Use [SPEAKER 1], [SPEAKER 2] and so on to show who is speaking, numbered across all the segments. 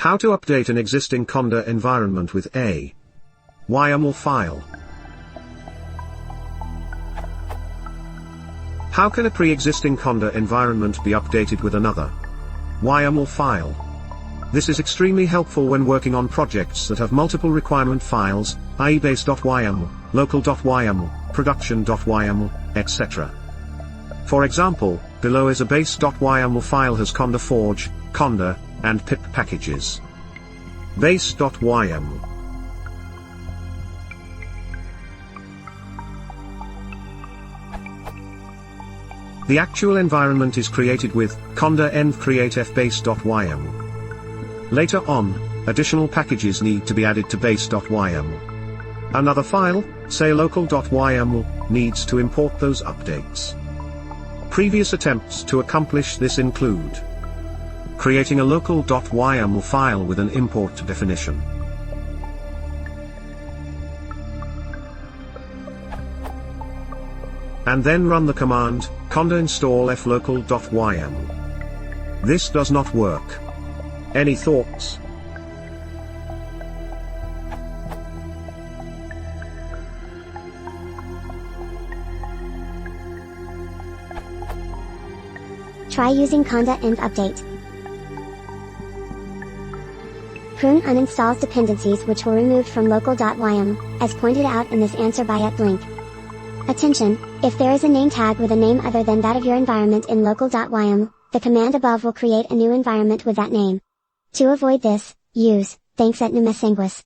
[SPEAKER 1] How to update an existing Conda environment with a YAML file. How can a pre-existing Conda environment be updated with another YAML file? This is extremely helpful when working on projects that have multiple requirement files, i.e. base.yml, local.yml, production.yml, etc. For example, below is a base.yml file has Conda Forge, Conda, and pip packages. Base.yml. The actual environment is created with conda env create fbase.yml. Later on, additional packages need to be added to base.yml. Another file, say local.yml, needs to import those updates. Previous attempts to accomplish this include creating a local.yml file with an import definition, and then run the command conda install flocal.yml. This does not work. Any thoughts?
[SPEAKER 2] Try using conda env update. Prune uninstalls dependencies which were removed from local.yml, as pointed out in this answer by @link. Attention, if there is a name tag with a name other than that of your environment in local.yml, the command above will create a new environment with that name. To avoid this, use thanks at numesanguis.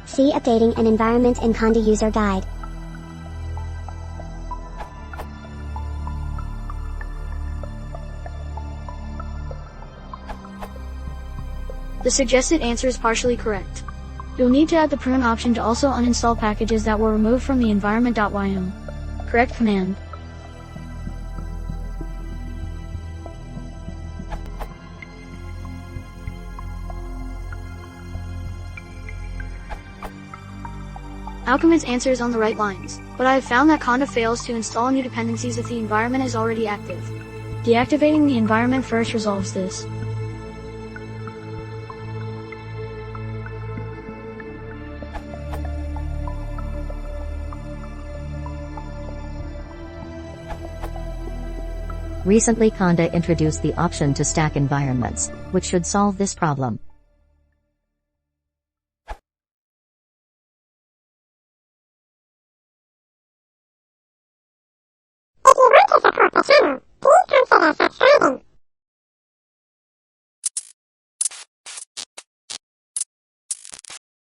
[SPEAKER 2] See updating an environment in Conda user guide.
[SPEAKER 3] The suggested answer is partially correct. You'll need to add the prune option to also uninstall packages that were removed from the environment.yml. Correct command. Alchemist's answer is on the right lines, but I have found that Conda fails to install new dependencies if the environment is already active. Deactivating the environment first resolves this.
[SPEAKER 4] Recently Conda introduced the option to stack environments, which should solve this problem.
[SPEAKER 5] If you want to support the channel,